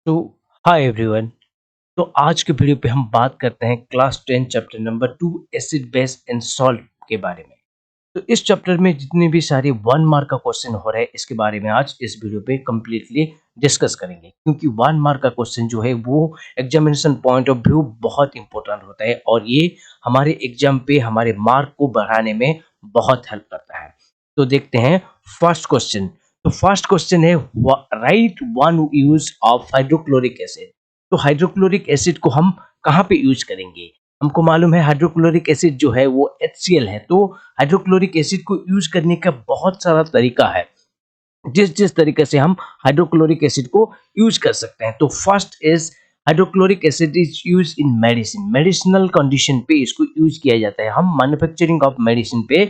तो hi everyone. तो आज के वीडियो पे हम बात करते हैं class 10 chapter number 2 acid base and salt के बारे में। तो इस चैप्टर में जितने भी सारे 1 मार्क का क्वेश्चन हो रहा है इसके बारे में आज इस वीडियो पे कंप्लीटली डिस्कस करेंगे, क्योंकि 1 मार्क का क्वेश्चन जो है वो एग्जामिनेशन पॉइंट ऑफ व्यू बहुत इंपॉर्टेंट होता है और ये हमारे एग्जाम पे हमारे मार्क को बढ़ाने में बहुत हेल्प करता है। तो देखते हैं फर्स्ट क्वेश्चन। तो फर्स्ट क्वेश्चन है write one use of hydrochloric acid. तो हाइड्रोक्लोरिक एसिड को हम कहाँ पे यूज करेंगे? हमको मालूम है हाइड्रोक्लोरिक एसिड जो है वो HCl है। तो हाइड्रोक्लोरिक एसिड को यूज करने का बहुत सारा तरीका है, जिस जिस तरीके से हम हाइड्रोक्लोरिक एसिड को यूज कर सकते हैं। तो first is hydrochloric acid is use in medicine. Medicinal condition पे इसको यूज किया जाता है। हम मैन्युफैक्चरिंग ऑफ मेडिसिन पे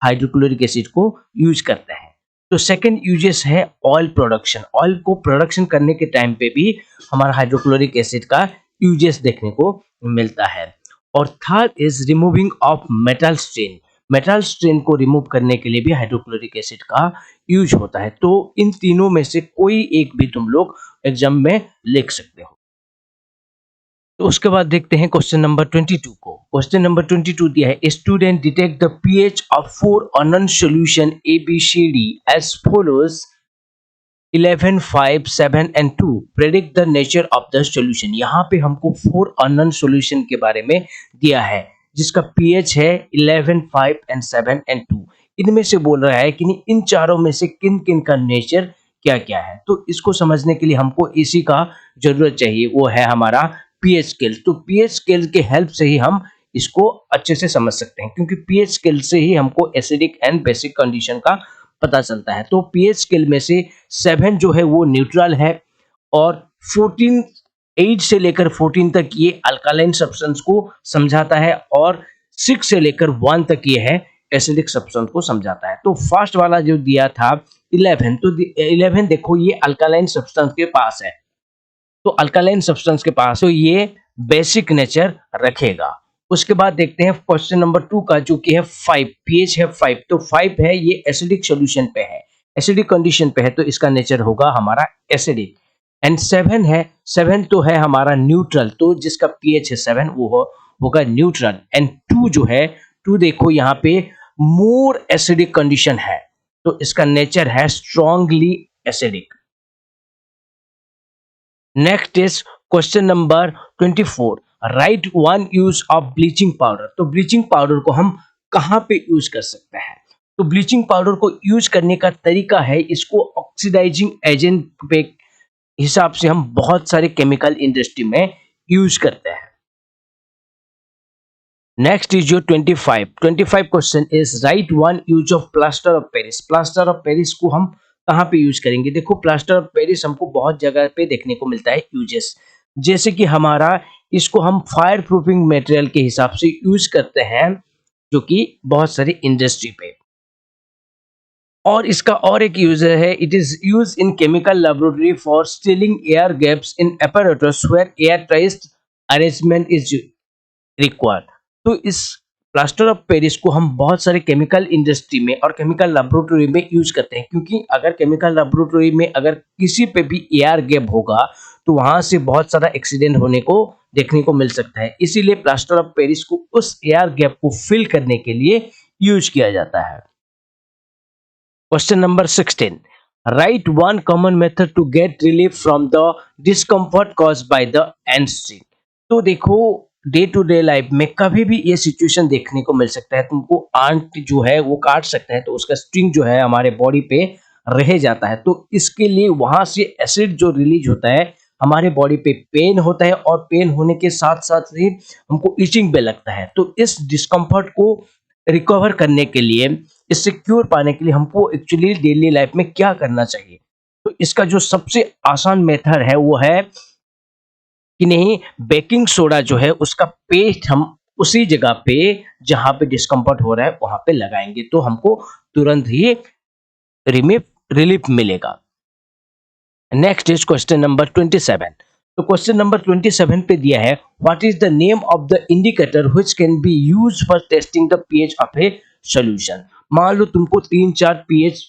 हाइड्रोक्लोरिक एसिड को यूज करते हैं। तो सेकंड यूजेस है ऑयल प्रोडक्शन। ऑयल को प्रोडक्शन करने के टाइम पे भी हमारा हाइड्रोक्लोरिक एसिड का यूजेस देखने को मिलता है। और third is removing of metal strain. Metal strain को रिमूव करने के लिए भी हाइड्रोक्लोरिक एसिड का यूज होता है। तो इन तीनों में से कोई एक भी तुम लोग एग्जाम में लिख सकते हो। तो उसके बाद देखते हैं क्वेश्चन नंबर 22 को। क्वेश्चन नंबर 22 दिया है student detect the P H of 4 unknown solution ABCD as follows 11, 5, 7 and 2 predict the nature of the solution. यहाँ पे हमको 4 अननोन सॉल्यूशन के बारे में दिया है जिसका पीएच है 11, 5 एंड 7 एंड 2। इनमें से बोल रहा है कि इन चारों में से किन किन का नेचर क्या क्या है। तो इसको समझने के लिए हमको इसी का जरूरत चाहिए, वो है हमारा पीएच स्केल। तो पीएच स्केल के हेल्प से ही हम इसको अच्छे से समझ सकते हैं, क्योंकि पीएच स्केल से ही हमको एसिडिक एंड बेसिक कंडीशन का पता चलता है। तो पीएच स्केल में से 7 जो है वो न्यूट्रल है और 14 8 से लेकर 14 तक ये अल्कालाइन सब्सटेंस को समझाता है और 6 से लेकर 1 तक ये है एसिडिक सब्सटेंस को समझाता है। तो फर्स्ट वाला जो दिया था 11, तो 11 देखो ये अल्कालाइन सब्सटेंस के पास है। तो अल्कालाइन सब्सटेंस के पास तो ये बेसिक नेचर रखेगा। उसके बाद देखते हैं क्वेश्चन नंबर 2 का, जो कि है 5, पीएच है 5। तो 5 है ये एसिडिक सॉल्यूशन पे है, एसिडिक कंडीशन पे है, तो इसका नेचर होगा हमारा एसिडिक। एंड 7 है, 7 तो है हमारा न्यूट्रल, तो जिसका पीएच है 7 वो होगा न्यूट्रल। एंड 2 जो है 2 देखो यहाँ पे मोर एसिडिक कंडीशन है, तो इसका नेचर है strongly acidic. Next is question number 24, right one use of bleaching powder. तो ब्लीचिंग पाउडर को हम कहाँ पे यूज कर सकते हैं? तो ब्लीचिंग पाउडर को यूज करने का तरीका है, इसको ऑक्सीडाइजिंग एजेंट पे हिसाब से हम बहुत सारे केमिकल इंडस्ट्री में यूज करते हैं। Next is your 25 question is right one use of plaster of Paris. Plaster of Paris को हम कहाँ पे यूज करेंगे? देखो प्लास्टर ऑफ पेरिस हमको बहुत जगह पे देखने को मिलता है यूजेस, जैसे कि हमारा इसको हम फायर प्रूफिंग मटेरियल के हिसाब से यूज करते हैं, जो कि बहुत सारी इंडस्ट्री पे। और इसका और एक यूज है, it is use in chemical laboratory for stealing air gaps in apparatus where air ट्राइस्ट अरेंजमेंट इज रिक्वायर्ड। तो इस प्लास्टर ऑफ पेरिस को हम बहुत सारे केमिकल इंडस्ट्री में और केमिकल लैबोरेटरी में यूज करते हैं, क्योंकि अगर केमिकल लैबोरेटरी में अगर किसी पे भी एयर गैप होगा तो वहां से बहुत सारा एक्सीडेंट होने को देखने को मिल सकता है। इसीलिए प्लास्टर ऑफ पेरिस को उस एयर गैप को फिल करने के लिए यूज किया जाता है। Question number 16, write one common method to get relief from the discomfort caused by the ant sting. तो देखो डे टू डे लाइफ में कभी भी ये सिचुएशन देखने को मिल सकता है, तुमको आंट जो है वो काट सकता है तो उसका स्ट्रिंग जो है हमारे बॉडी पे रह जाता है। तो इसके लिए वहां से एसिड जो रिलीज होता है हमारे बॉडी पे पेन होता है और पेन होने के साथ साथ ही हमको इचिंग भी लगता है। तो इस डिस्कम्फर्ट को रिकवर करने के लिए, इससे क्योर पाने के लिए हमको एक्चुअली डेली लाइफ में क्या करना चाहिए? तो इसका जो सबसे आसान मेथड है वो है कि नहीं, बेकिंग सोडा जो है उसका पेस्ट हम उसी जगह पे जहां पे डिस्कम्फर्ट हो रहा है वहां पे लगाएंगे तो हमको तुरंत ही रिलीफ मिलेगा। Next is question number 27। तो क्वेश्चन नंबर 27 पे दिया है what is the name of the indicator which can be used for testing the P H of A solution. मान लो तुमको 3-4 पीएच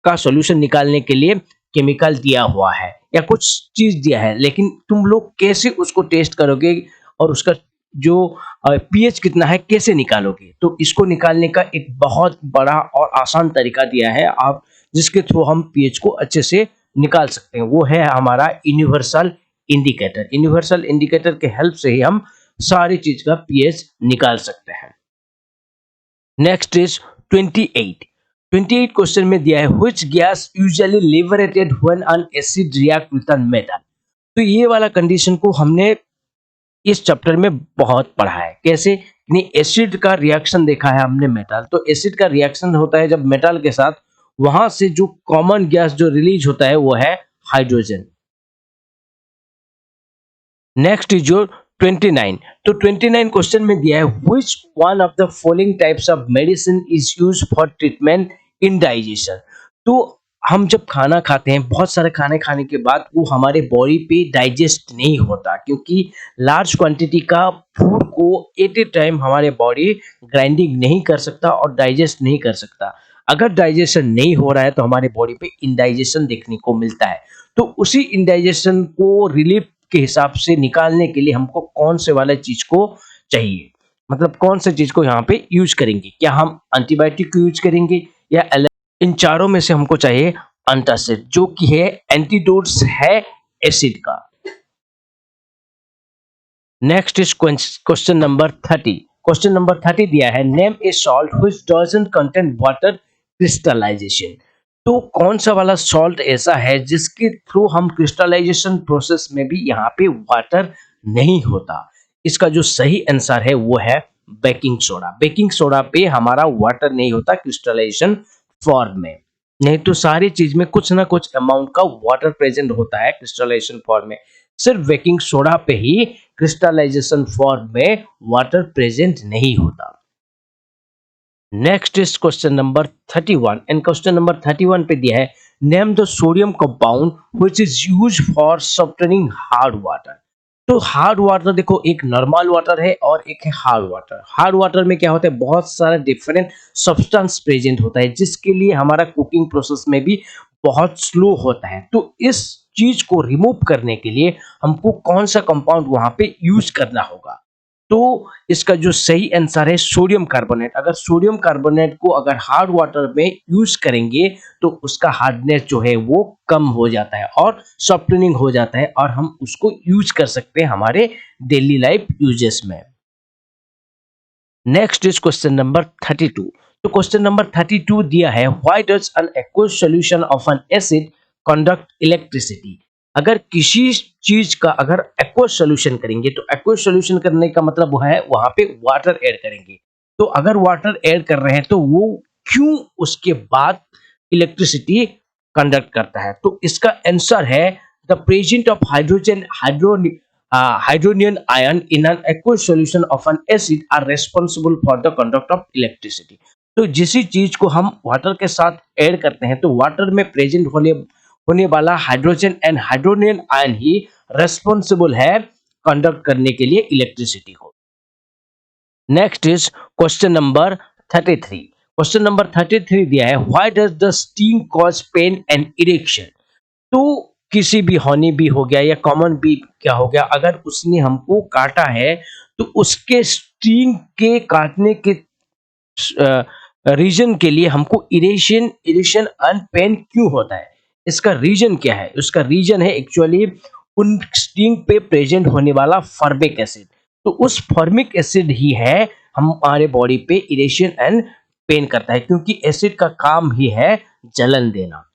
का सॉल्यूशन निकालने के लिए केमिकल दिया हुआ है या कुछ चीज दिया है, लेकिन तुम लोग कैसे उसको टेस्ट करोगे और उसका जो पीएच कितना है कैसे निकालोगे? तो इसको निकालने का एक बहुत बड़ा और आसान तरीका दिया है, आप जिसके थ्रू हम पीएच को अच्छे से निकाल सकते हैं। वो है हमारा यूनिवर्सल इंडिकेटर। यूनिवर्सल इंडिकेटर के हेल्प से ही हम सारी चीज का पीएच निकाल सकते हैं। Next is 28। 28 क्वेश्चन में दिया है which gas usually liberated when an acid react with an metal. तो ये वाला कंडीशन को हमने इस चैप्टर में बहुत पढ़ा है। कैसे? नहीं, एसिड का रिएक्शन देखा है हमने मेटल, तो एसिड का रिएक्शन होता है जब मेटल के साथ, वहां से जो कॉमन गैस जो रिलीज होता है वो है हाइड्रोजन। Next is your 29। तो 29 क्वेश्चन में दिया है which one of the following types of medicine is used for treatment in digestion. तो हम जब खाना खाते हैं, बहुत सारे खाने खाने के बाद वो हमारे बॉडी पे डाइजेस्ट नहीं होता, क्योंकि लार्ज क्वांटिटी का फूड को एट ए टाइम हमारे बॉडी ग्राइंडिंग नहीं कर सकता और डाइजेस्ट नहीं कर सकता। अगर डाइजेशन नहीं हो रहा है तो हमारे बॉडी पे इंडाइजेशन देखने को मिलता है। तो उसी इंडाइजेशन को रिलीफ के हिसाब से निकालने के लिए हमको कौन से वाले चीज को चाहिए, मतलब कौन से चीज को यहाँ पे यूज करेंगे? क्या हम एंटीबायोटिक यूज करेंगे या इन चारों में से हमको चाहिए एंटासिड, जो कि है एंटीडोट्स है एसिड का। Next is question number 30। Question number 30 दिया है name a salt which doesn't contain water crystallization. तो कौन सा वाला सॉल्ट ऐसा है जिसके थ्रू हम क्रिस्टलाइजेशन प्रोसेस में भी यहाँ पे वाटर नहीं होता? इसका जो सही आंसर है वो है बेकिंग सोडा। बेकिंग सोडा पे हमारा वाटर नहीं होता क्रिस्टलाइजेशन फॉर्म में। नहीं तो सारी चीज में कुछ ना कुछ अमाउंट का वाटर प्रेजेंट होता है क्रिस्टलाइजेशन फॉर्म में, सिर्फ बेकिंग सोडा पे ही क्रिस्टलाइजेशन फॉर्म में वाटर प्रेजेंट नहीं होता। Next is question number 31 and question number 31 पे दिया है name the sodium compound which is used for softening hard water. तो हार्ड वाटर देखो, एक नॉर्मल वाटर है और एक है हार्ड वाटर। हार्ड वाटर में क्या होता है, बहुत सारा डिफरेंट सब्सटेंस प्रेजेंट होता है जिसके लिए हमारा कुकिंग प्रोसेस में भी बहुत स्लो होता है। तो इस चीज को रिमूव करने के लिए हमको कौन सा कंपाउंड वहां पे यूज करना होगा? तो इसका जो सही आंसर है सोडियम कार्बोनेट। अगर सोडियम कार्बोनेट को अगर हार्ड वाटर में यूज करेंगे तो उसका हार्डनेस जो है वो कम हो जाता है और सॉफ्टनिंग हो जाता है और हम उसको यूज कर सकते हैं हमारे डेली लाइफ यूजेस में। Next is question number 32। तो क्वेश्चन नंबर 32 दिया है why does an aqueous solution of N acid conduct electricity. अगर किसी चीज का अगर एक्वस सॉल्यूशन करेंगे, तो एक्वस सॉल्यूशन करने का मतलब वो है वहां पे वाटर ऐड करेंगे। तो अगर वाटर ऐड कर रहे हैं तो वो क्यों उसके बाद इलेक्ट्रिसिटी कंडक्ट करता है? तो इसका आंसर है the present of hydrogen hydrogen ion in an aqueous solution of an acid are responsible for the conduct of electricity। तो जिस चीज को हम वाटर के साथ ऐड करते हैं तो वाटर में प्रेजेंट होने वाला हाइड्रोजन एंड हाइड्रोजन आयन ही रेस्पॉन्सिबल है कंडक्ट करने के लिए इलेक्ट्रिसिटी को। Next is question number 33। Question number 33 दिया है why does the sting cause pain and irritation. तो किसी भी हनी बी हो गया या कॉमन बी क्या हो गया, अगर उसने हमको काटा है तो उसके स्टिंग के काटने के रीजन के लिए हमको इरेशन एंड पेन क्यों होता है? इसका रीजन क्या है? उसका रीजन है एक्चुअली उन स्टिंग पे प्रेजेंट होने वाला फॉर्मिक एसिड। तो उस फॉर्मिक एसिड ही है हमारे बॉडी पे इरेशन एंड पेन करता है, क्योंकि एसिड का काम ही है जलन देना।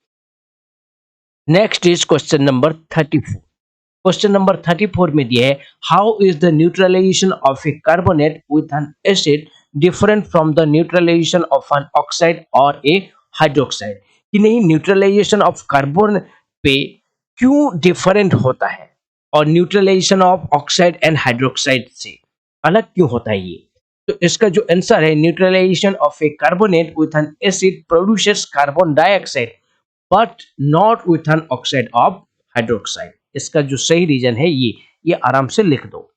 Next is question number 34। Question number 34 में दिया है how is the neutralization of a carbonate with an acid different from the neutralization of an oxide और ए हाइड्रोक्साइड। कि नहीं, न्यूट्रलाइजेशन ऑफ कार्बन पे क्यों डिफरेंट होता है और neutralization of oxide and hydroxide से अलग क्यों होता है ये? तो इसका जो आंसर है neutralization of a carbonate with an acid produces carbon dioxide but not with an oxide of hydroxide. इसका जो सही रीजन है ये आराम से लिख दो।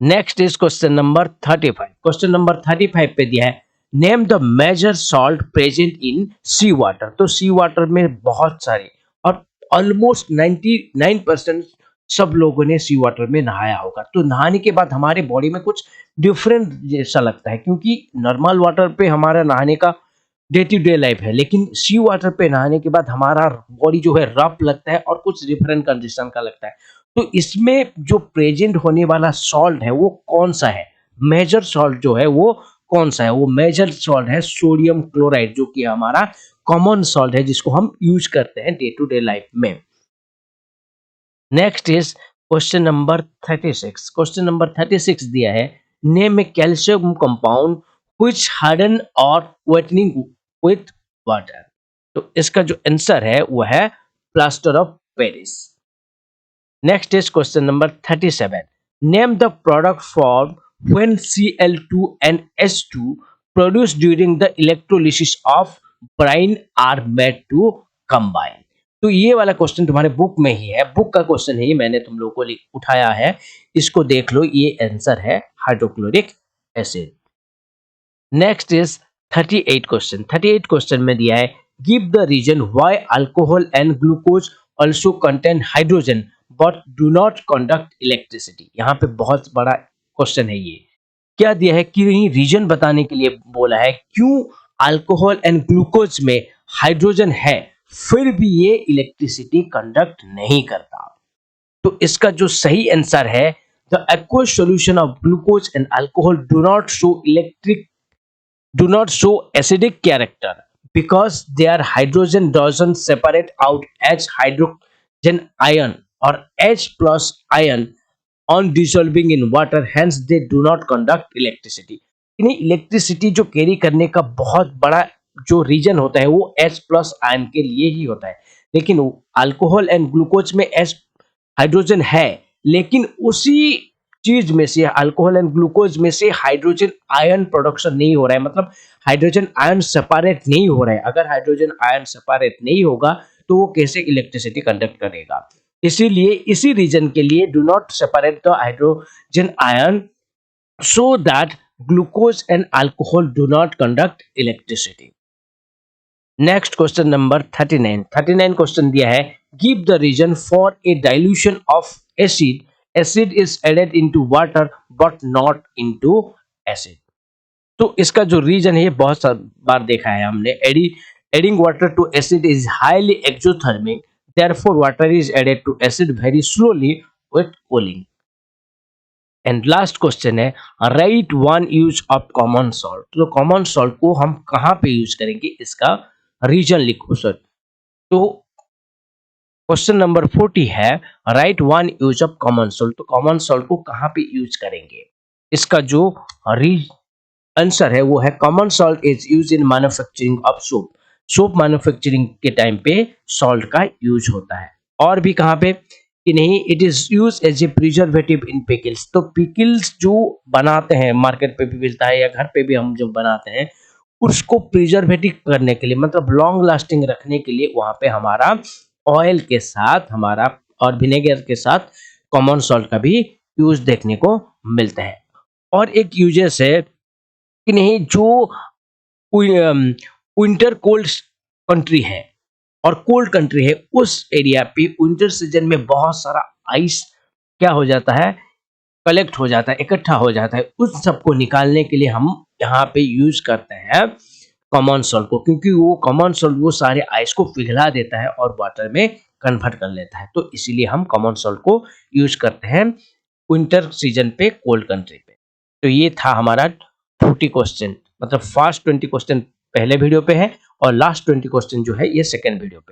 Next is question number 35। Question number 35 पे दिया है name the major salt present in sea water. तो सी वाटर में बहुत सारे और ऑलमोस्ट 99% सब लोगों ने सी वाटर में नहाया होगा। तो नहाने के बाद हमारे बॉडी में कुछ डिफरेंट जैसा लगता है, क्योंकि नॉर्मल वाटर पे हमारा नहाने का डे टू डे लाइफ है, लेकिन सी वाटर पे नहाने के बाद हमारा बॉडी जो है रफ लगता है और कुछ डिफरेंट कंडीशन का लगता है। तो इसमें जो प्रेजेंट होने वाला सॉल्ट है वो कौन सा है, मेजर सॉल्ट जो है वो कौन सा है? वो मेजर सॉल्ट है सोडियम क्लोराइड, जो कि हमारा कॉमन सॉल्ट है जिसको हम यूज करते हैं डे टू डे लाइफ में। Next is question number 36। Question number 36 दिया है, name A calcium compound which harden और व्हाइटनिंग विथ वाटर। तो इसका जो आंसर है वो है plaster of Paris. Next is question number 37। Name the product form when Cl2 and H2 produced during the electrolysis of brine are made to combine। तो ये वाला क्वेश्चन तुम्हारे बुक में ही है, बुक का क्वेश्चन है ये, मैंने तुम लोगों को उठाया है, इसको देख लो, ये आंसर है hydrochloric acid. Next is 38 question. 38 question में दिया है, give the reason why alcohol and glucose also contain hydrogen but do not conduct electricity. यहाँ पे बहुत बड़ा क्वेश्चन है ये, क्या दिया है कि रीजन बताने के लिए बोला है क्यों अल्कोहल एंड ग्लूकोज में हाइड्रोजन है फिर भी ये इलेक्ट्रिसिटी कंडक्ट नहीं करता। तो इसका जो सही आंसर है, the aqueous solution of glucose and alcohol do not show acidic character because their hydrogen doesn't separate out as hydrogen ion or H plus ion on dissolving in water, hence they do not conduct electricity। इन्हें electricity जो carry करने का बहुत बड़ा जो reason होता है वो H प्लस आयन के लिए ही होता है, लेकिन अल्कोहल एंड ग्लूकोज में H हाइड्रोजन है, लेकिन उसी चीज में से अल्कोहल एंड ग्लूकोज में से हाइड्रोजन आयन प्रोडक्शन नहीं हो रहा है, मतलब हाइड्रोजन आयन सेपरेट नहीं हो रहा है। अगर हाइड्रोजन आयन सेपरेट नहीं होगा तो वो कैसे इलेक्ट्रिसिटी कंडक्ट करेगा? इसीलिए इसी रीजन के लिए do not separate the hydrogen ion so that glucose and alcohol do not conduct electricity. Next question number 39। 39 question दिया है, give the reason for a dilution of acid, acid is added into water but not into acid. तो इसका जो reason है बहुत बार देखा है हमने, adding water to acid is highly exothermic, therefore water is added to acid very slowly with cooling। And last question है, write one use of common salt. तो कॉमन सॉल्ट को हम कहाँ पे यूज करेंगे, इसका रीजन लिखो सर। तो क्वेश्चन नंबर 40 है, write one use of common salt. तो कॉमन सॉल्ट को कहाँ पे यूज करेंगे, इसका जो आंसर है वो है, common salt is use in manufacturing of soap. Soap manufacturing के टाइम पे सॉल्ट का यूज होता है। और भी कहाँ पे कि नहीं, it is use as a preservative in pickles. तो पिकल्स जो बनाते हैं, मार्केट पे भी मिलता है या घर पे भी हम जो बनाते हैं, उसको प्रिजर्वेटिव करने के लिए, मतलब लॉन्ग लास्टिंग रखने के लिए वहां पे हमारा ऑयल के साथ हमारा और विनेगर के साथ कॉमन सॉल्ट का भी यूज देखने को मिलता है। और एक यूजेस है कि नहीं, जो विंटर कोल्ड कंट्री है और कोल्ड कंट्री है, उस एरिया पे विंटर सीजन में बहुत सारा आइस क्या हो जाता है, कलेक्ट हो जाता है, इकट्ठा हो जाता है। उस सबको निकालने के लिए हम यहाँ पे यूज करते हैं कॉमन सॉल्ट को, क्योंकि वो कॉमन सॉल्ट वो सारे आइस को पिघला देता है और वाटर में कन्वर्ट कर लेता है। तो इसीलिए हम कॉमन सॉल्ट को यूज करते हैं विंटर सीजन पे कोल्ड कंट्री पे। तो ये था हमारा 40 क्वेश्चन, मतलब फर्स्ट 20 क्वेश्चन पहले वीडियो पे है और लास्ट 20 क्वेश्चन जो है ये सेकेंड वीडियो पे।